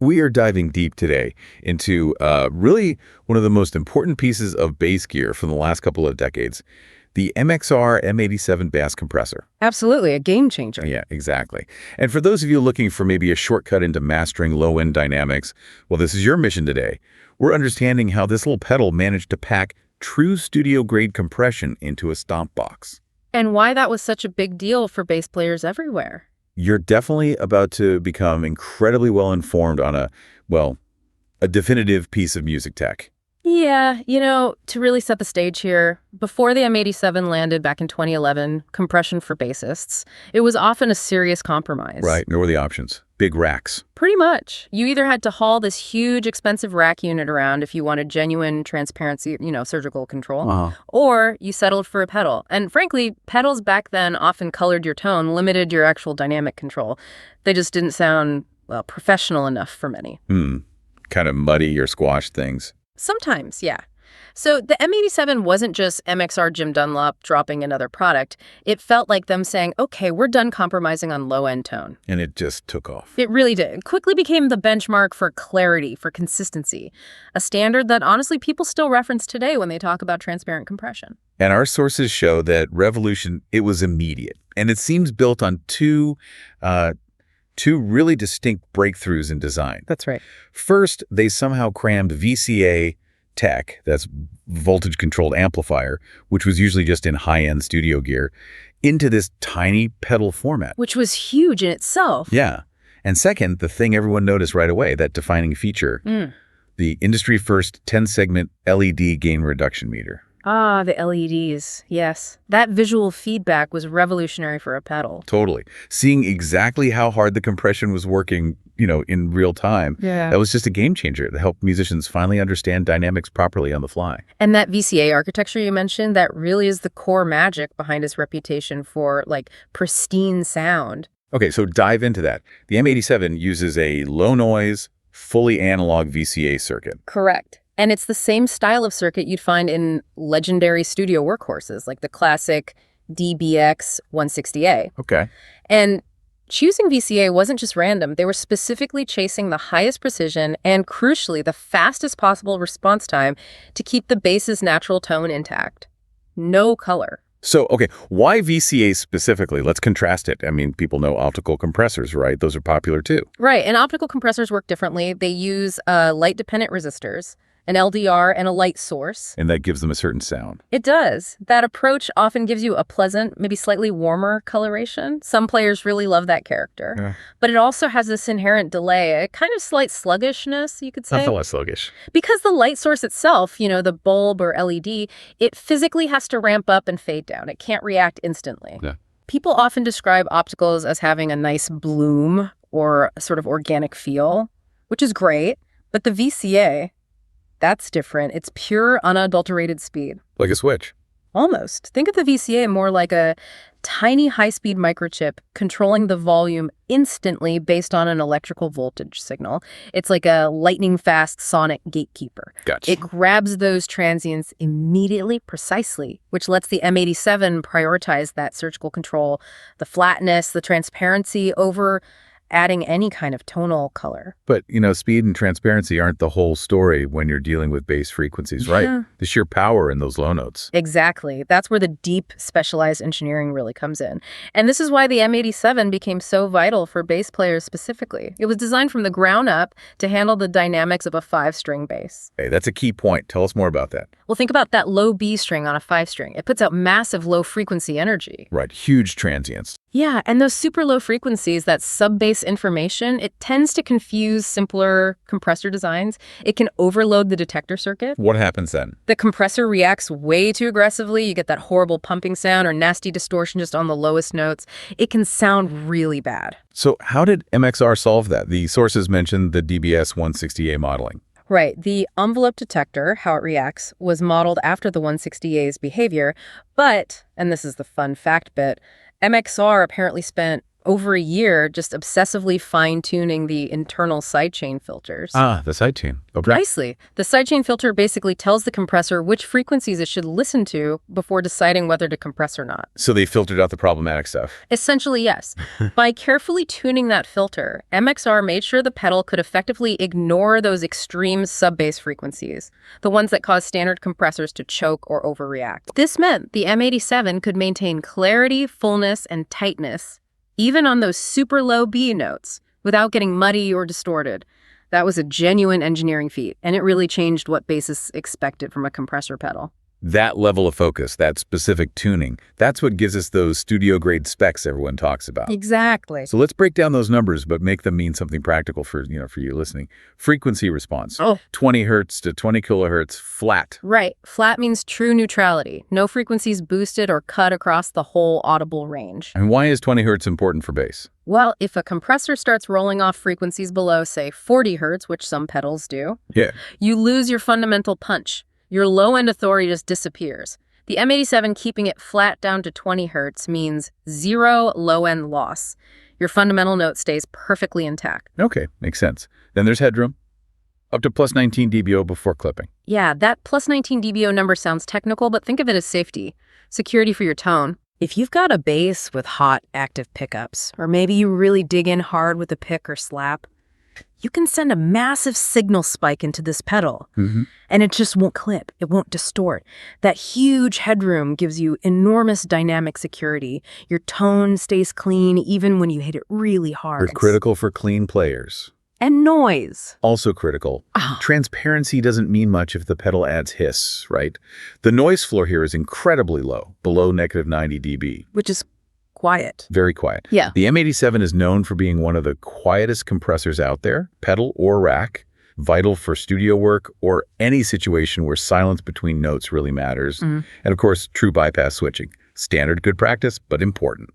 We are diving deep today into really one of the most important pieces of bass gear from the last couple of decades, the MXR M87 Bass Compressor. Absolutely, a game changer. Yeah, exactly. And for those of you looking for maybe a shortcut into mastering low-end dynamics, well, this is your mission today. We're understanding how this little pedal managed to pack true studio-grade compression into a stomp box. And why that was such a big deal for bass players everywhere. You're definitely about to become incredibly well-informed on a definitive piece of music tech. Yeah, to really set the stage here, before the M87 landed back in 2011, compression for bassists, it was often a serious compromise. Right, and what were the options? Big racks. Pretty much. You either had to haul this huge, expensive rack unit around if you wanted genuine transparency, surgical control, or you settled for a pedal. And frankly, pedals back then often colored your tone, limited your actual dynamic control. They just didn't sound, professional enough for many. Kind of muddy or squashed things. Sometimes, yeah. So the M87 wasn't just MXR Jim Dunlop dropping another product. It felt like them saying, okay, we're done compromising on low-end tone. And it just took off. It really did. It quickly became the benchmark for clarity, for consistency, a standard that honestly people still reference today when they talk about transparent compression. And our sources show that revolution, it was immediate. And it seems built on two really distinct breakthroughs in design. That's right. First, they somehow crammed VCA tech, that's voltage-controlled amplifier, which was usually just in high-end studio gear, into this tiny pedal format. Which was huge in itself. Yeah. And second, the thing everyone noticed right away, that defining feature, the industry-first 10-segment LED gain reduction meter. Ah, the LEDs, yes. That visual feedback was revolutionary for a pedal. Totally. Seeing exactly how hard the compression was working, in real time, that was just a game changer to help musicians finally understand dynamics properly on the fly. And that VCA architecture you mentioned, that really is the core magic behind its reputation for, pristine sound. Okay, so dive into that. The M87 uses a low-noise, fully analog VCA circuit. Correct. And it's the same style of circuit you'd find in legendary studio workhorses, like the classic DBX 160A. Okay. And choosing VCA wasn't just random. They were specifically chasing the highest precision and, crucially, the fastest possible response time to keep the bass's natural tone intact. No color. So, okay, why VCA specifically? Let's contrast it. I mean, people know optical compressors, right? Those are popular too. Right, and optical compressors work differently. They use light-dependent resistors, an LDR, and a light source. And that gives them a certain sound. It does. That approach often gives you a pleasant, maybe slightly warmer coloration. Some players really love that character. Yeah. But it also has this inherent delay, a kind of slight sluggishness, you could say. Not less sluggish. Because the light source itself, the bulb or LED, it physically has to ramp up and fade down. It can't react instantly. Yeah. People often describe opticals as having a nice bloom or a sort of organic feel, which is great. But the VCA, that's different. It's pure, unadulterated speed. Like a switch. Almost. Think of the VCA more like a tiny high-speed microchip controlling the volume instantly based on an electrical voltage signal. It's like a lightning-fast sonic gatekeeper. Gotcha. It grabs those transients immediately, precisely, which lets the M87 prioritize that surgical control, the flatness, the transparency over adding any kind of tonal color. But, speed and transparency aren't the whole story when you're dealing with bass frequencies, right? Yeah. The sheer power in those low notes. Exactly. That's where the deep, specialized engineering really comes in. And this is why the M87 became so vital for bass players specifically. It was designed from the ground up to handle the dynamics of a 5-string bass. Hey, that's a key point. Tell us more about that. Well, think about that low B string on a 5-string. It puts out massive low-frequency energy. Right, huge transients. Yeah, and those super low frequencies, that sub-bass information, it tends to confuse simpler compressor designs. It can overload the detector circuit. What happens then? The compressor reacts way too aggressively. You get that horrible pumping sound or nasty distortion just on the lowest notes. It can sound really bad. So how did MXR solve that? The sources mentioned the DBS 160A modeling. Right. The envelope detector, how it reacts, was modeled after the 160A's behavior. But, and this is the fun fact bit, MXR apparently spent over a year just obsessively fine-tuning the internal sidechain filters. Ah, the sidechain. Okay. Precisely. The sidechain filter basically tells the compressor which frequencies it should listen to before deciding whether to compress or not. So they filtered out the problematic stuff. Essentially, yes. By carefully tuning that filter, MXR made sure the pedal could effectively ignore those extreme sub-bass frequencies, the ones that cause standard compressors to choke or overreact. This meant the M87 could maintain clarity, fullness, and tightness, even on those super low B notes, without getting muddy or distorted. That was a genuine engineering feat, and it really changed what bassists expected from a compressor pedal. That level of focus, that specific tuning, that's what gives us those studio-grade specs everyone talks about. Exactly. So let's break down those numbers, but make them mean something practical for you listening. Frequency response, 20 hertz to 20 kilohertz, flat. Right. Flat means true neutrality. No frequencies boosted or cut across the whole audible range. And why is 20 hertz important for bass? Well, if a compressor starts rolling off frequencies below, say, 40 hertz, which some pedals do, you lose your fundamental punch. Your low-end authority just disappears. The M87 keeping it flat down to 20 hertz means zero low-end loss. Your fundamental note stays perfectly intact. Okay, makes sense. Then there's headroom, up to plus 19 dBO before clipping. Yeah, that plus 19 dBO number sounds technical, but think of it as safety, security for your tone. If you've got a bass with hot, active pickups, or maybe you really dig in hard with a pick or slap, you can send a massive signal spike into this pedal, and it just won't clip. It won't distort. That huge headroom gives you enormous dynamic security. Your tone stays clean even when you hit it really hard. Critical for clean players. And noise. Also critical. Transparency doesn't mean much if the pedal adds hiss, right? The noise floor here is incredibly low, below negative 90 dB. Which is quiet. Very quiet. Yeah. The M87 is known for being one of the quietest compressors out there, pedal or rack, vital for studio work or any situation where silence between notes really matters. And of course, true bypass switching. Standard good practice, but important.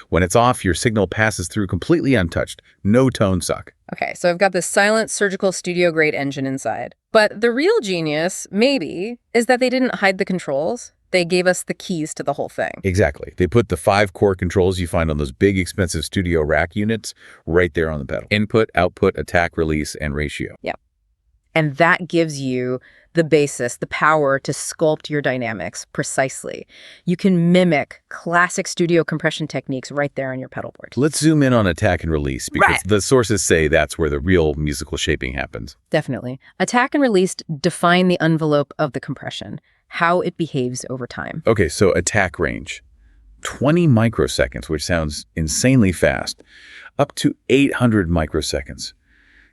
When it's off, your signal passes through completely untouched. No tone suck. Okay, so I've got this silent surgical studio-grade engine inside. But the real genius, maybe, is that they didn't hide the controls. They gave us the keys to the whole thing. Exactly. They put the 5 core controls you find on those big, expensive studio rack units right there on the pedal. Input, output, attack, release, and ratio. Yeah. And that gives you the basis, the power to sculpt your dynamics precisely. You can mimic classic studio compression techniques right there on your pedal board. Let's zoom in on attack and release, because the sources say that's where the real musical shaping happens. Definitely. Attack and release define the envelope of the compression, how it behaves over time. Okay, so attack range. 20 microseconds, which sounds insanely fast, up to 800 microseconds.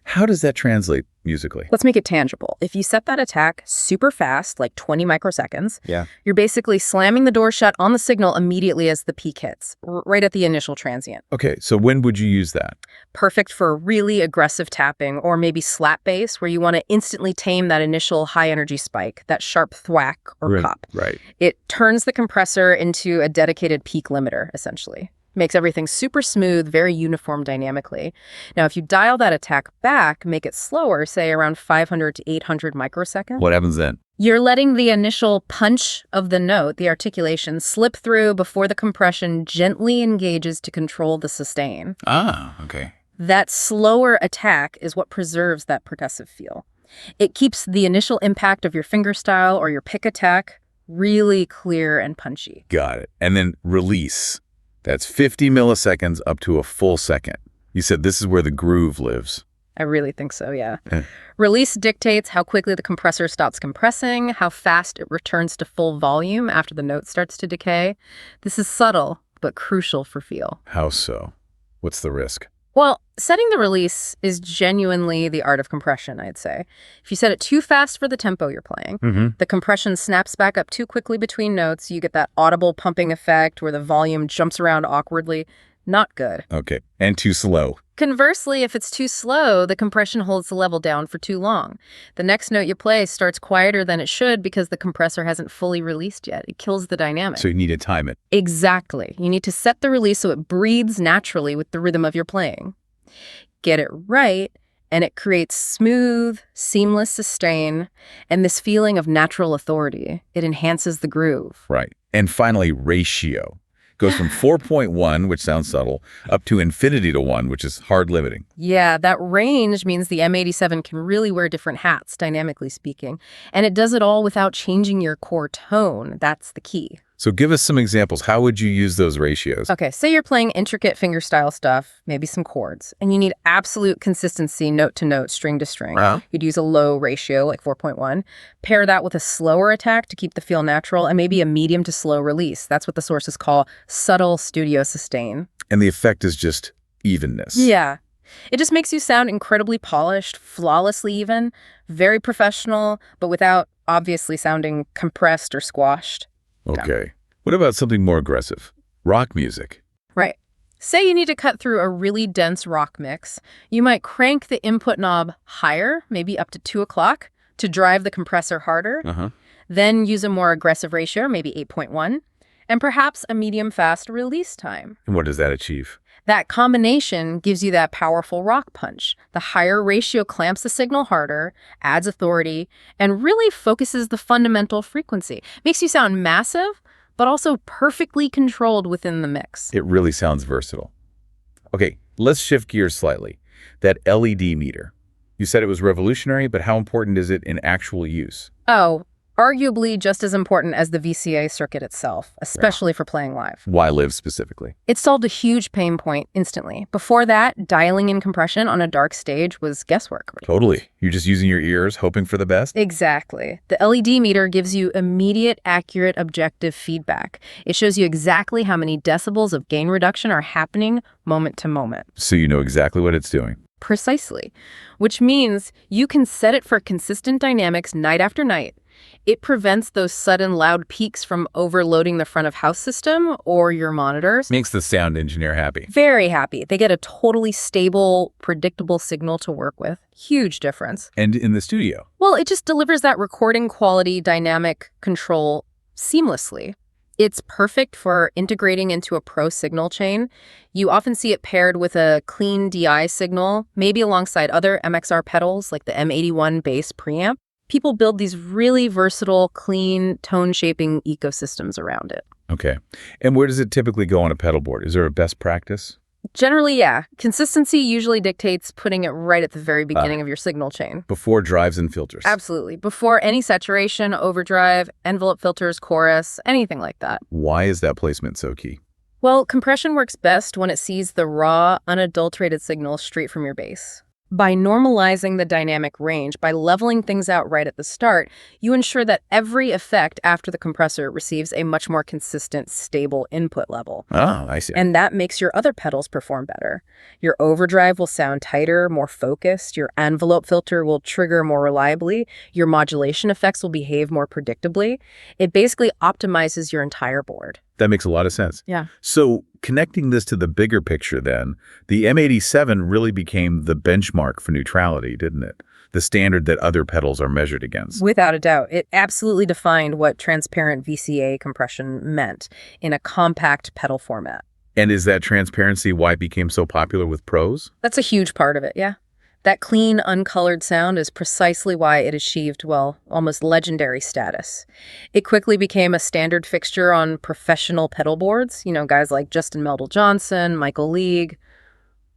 How does that translate musically? Let's make it tangible. If you set that attack super fast, like 20 microseconds, you're basically slamming the door shut on the signal immediately as the peak hits, right at the initial transient. Okay, so when would you use that? Perfect for really aggressive tapping or maybe slap bass where you want to instantly tame that initial high energy spike, that sharp thwack or pop. Right. It turns the compressor into a dedicated peak limiter, essentially. Makes everything super smooth, very uniform dynamically. Now, if you dial that attack back, make it slower, say around 500 to 800 microseconds. What happens then? You're letting the initial punch of the note, the articulation, slip through before the compression gently engages to control the sustain. Ah, okay. That slower attack is what preserves that percussive feel. It keeps the initial impact of your fingerstyle or your pick attack really clear and punchy. Got it. And then release. That's 50 milliseconds up to a full second. You said this is where the groove lives. I really think so, yeah. Release dictates how quickly the compressor stops compressing, how fast it returns to full volume after the note starts to decay. This is subtle, but crucial for feel. How so? What's the risk? Well, setting the release is genuinely the art of compression, I'd say. If you set it too fast for the tempo you're playing, the compression snaps back up too quickly between notes, you get that audible pumping effect where the volume jumps around awkwardly. Not good. Okay. And too slow. Conversely, if it's too slow, the compression holds the level down for too long. The next note you play starts quieter than it should because the compressor hasn't fully released yet. It kills the dynamic. So you need to time it. Exactly. You need to set the release so it breathes naturally with the rhythm of your playing. Get it right, and it creates smooth, seamless sustain and this feeling of natural authority. It enhances the groove. Right. And finally, ratio. Goes from 4.1, which sounds subtle, up to infinity to 1, which is hard limiting. Yeah, that range means the M87 can really wear different hats, dynamically speaking. And it does it all without changing your core tone. That's the key. So give us some examples. How would you use those ratios? Okay, say you're playing intricate fingerstyle stuff, maybe some chords, and you need absolute consistency note to note, string to string. You'd use a low ratio, like 4.1. Pair that with a slower attack to keep the feel natural, and maybe a medium to slow release. That's what the sources call subtle studio sustain. And the effect is just evenness. Yeah. It just makes you sound incredibly polished, flawlessly even, very professional, but without obviously sounding compressed or squashed. Okay. What about something more aggressive? Rock music. Right. Say you need to cut through a really dense rock mix. You might crank the input knob higher, maybe up to 2 o'clock, to drive the compressor harder. Then use a more aggressive ratio, maybe 8.1, and perhaps a medium-fast release time. And what does that achieve? That combination gives you that powerful rock punch. The higher ratio clamps the signal harder, adds authority, and really focuses the fundamental frequency. Makes you sound massive, but also perfectly controlled within the mix. It really sounds versatile. Okay, let's shift gears slightly. That LED meter. You said it was revolutionary, but how important is it in actual use? Oh, arguably just as important as the VCA circuit itself, especially for playing live. Why live specifically? It solved a huge pain point instantly. Before that, dialing in compression on a dark stage was guesswork. Totally. You're just using your ears, hoping for the best? Exactly. The LED meter gives you immediate, accurate, objective feedback. It shows you exactly how many decibels of gain reduction are happening moment to moment. So you know exactly what it's doing. Precisely. Which means you can set it for consistent dynamics night after night. It prevents those sudden loud peaks from overloading the front of house system or your monitors. Makes the sound engineer happy. Very happy. They get a totally stable, predictable signal to work with. Huge difference. And in the studio? Well, it just delivers that recording quality dynamic control seamlessly. It's perfect for integrating into a pro signal chain. You often see it paired with a clean DI signal, maybe alongside other MXR pedals like the M87 Bass preamp. People build these really versatile, clean, tone-shaping ecosystems around it. Okay. And where does it typically go on a pedal board? Is there a best practice? Generally, yeah. Consistency usually dictates putting it right at the very beginning of your signal chain. Before drives and filters? Absolutely. Before any saturation, overdrive, envelope filters, chorus, anything like that. Why is that placement so key? Well, compression works best when it sees the raw, unadulterated signal straight from your bass. By normalizing the dynamic range, by leveling things out right at the start, you ensure that every effect after the compressor receives a much more consistent, stable input level. Oh, I see. And that makes your other pedals perform better. Your overdrive will sound tighter, more focused. Your envelope filter will trigger more reliably. Your modulation effects will behave more predictably. It basically optimizes your entire board. That makes a lot of sense. Yeah. So connecting this to the bigger picture then, the M87 really became the benchmark for neutrality, didn't it? The standard that other pedals are measured against. Without a doubt. It absolutely defined what transparent VCA compression meant in a compact pedal format. And is that transparency why it became so popular with pros? That's a huge part of it, yeah. That clean, uncolored sound is precisely why it achieved, well, almost legendary status. It quickly became a standard fixture on professional pedal boards. You know, guys like Justin Meldal-Johnson, Michael League.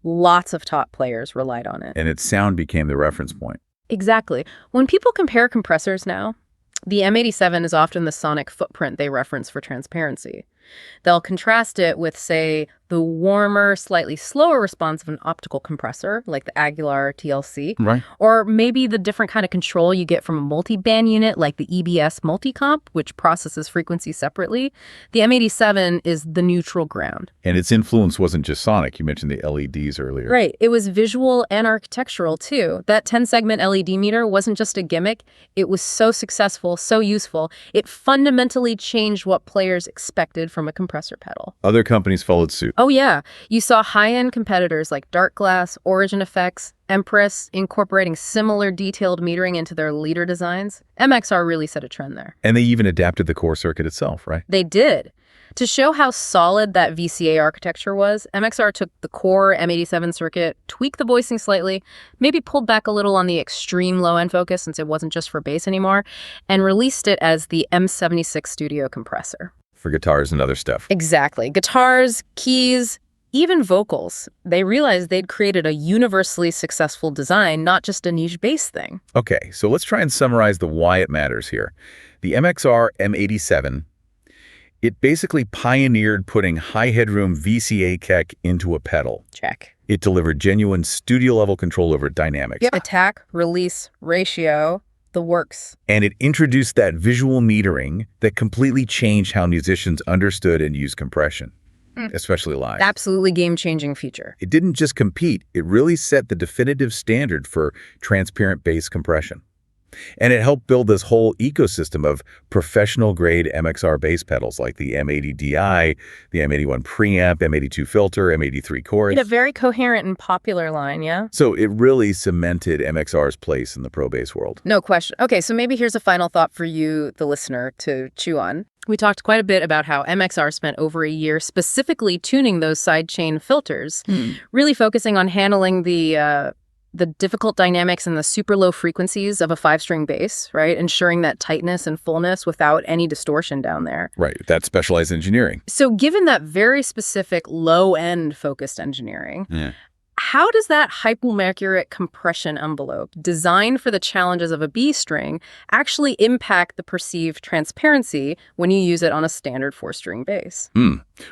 Lots of top players relied on it. And its sound became the reference point. Exactly. When people compare compressors now, the M87 is often the sonic footprint they reference for transparency. They'll contrast it with, say, the warmer, slightly slower response of an optical compressor, like the Aguilar TLC. Right. Or maybe the different kind of control you get from a multi-band unit, like the EBS Multicomp, which processes frequency separately. The M87 is the neutral ground. And its influence wasn't just sonic. You mentioned the LEDs earlier. Right. It was visual and architectural, too. That 10-segment LED meter wasn't just a gimmick. It was so successful, so useful. It fundamentally changed what players expected from a compressor pedal. Other companies followed suit. Oh, yeah. You saw high-end competitors like Dark Glass, Origin Effects, Empress incorporating similar detailed metering into their leader designs. MXR really set a trend there. And they even adapted the core circuit itself, right? They did. To show how solid that VCA architecture was, MXR took the core M87 circuit, tweaked the voicing slightly, maybe pulled back a little on the extreme low-end focus since it wasn't just for bass anymore, and released it as the M76 Studio Compressor. for guitars and other stuff. Exactly. Guitars, keys, even vocals. They realized they'd created a universally successful design, not just a niche bass thing. Okay, so let's try and summarize the why it matters here. The MXR M87, it basically pioneered putting high headroom VCA keck into a pedal. Check. It delivered genuine studio-level control over dynamics. Yep. Attack, release, ratio, the works. And it introduced that visual metering that completely changed how musicians understood and used compression, especially live. Absolutely game-changing feature. It didn't just compete, it really set the definitive standard for transparent bass compression. And it helped build this whole ecosystem of professional-grade MXR bass pedals like the M80DI, the M81 preamp, M82 filter, M83 chorus. A very coherent and popular line, yeah? So it really cemented MXR's place in the pro bass world. No question. Okay, so maybe here's a final thought for you, the listener, to chew on. We talked quite a bit about how MXR spent over a year specifically tuning those sidechain filters, really focusing on handling the difficult dynamics and the super low frequencies of a 5-string bass, right? Ensuring that tightness and fullness without any distortion down there. Right, that's specialized engineering. So given that very specific low-end focused engineering, how does that hypomercuric compression envelope, designed for the challenges of a B string, actually impact the perceived transparency when you use it on a standard 4-string bass?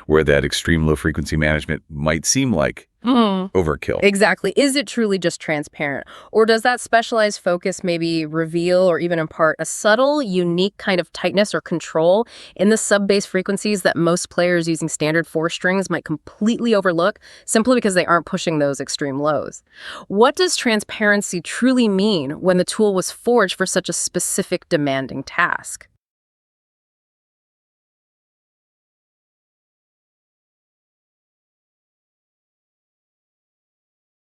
Where that extreme low frequency management might seem like overkill. Exactly. Is it truly just transparent? Or does that specialized focus maybe reveal or even impart a subtle, unique kind of tightness or control in the sub-bass frequencies that most players using standard 4 strings might completely overlook simply because they aren't pushing those extreme lows? What does transparency truly mean when the tool was forged for such a specific, demanding task?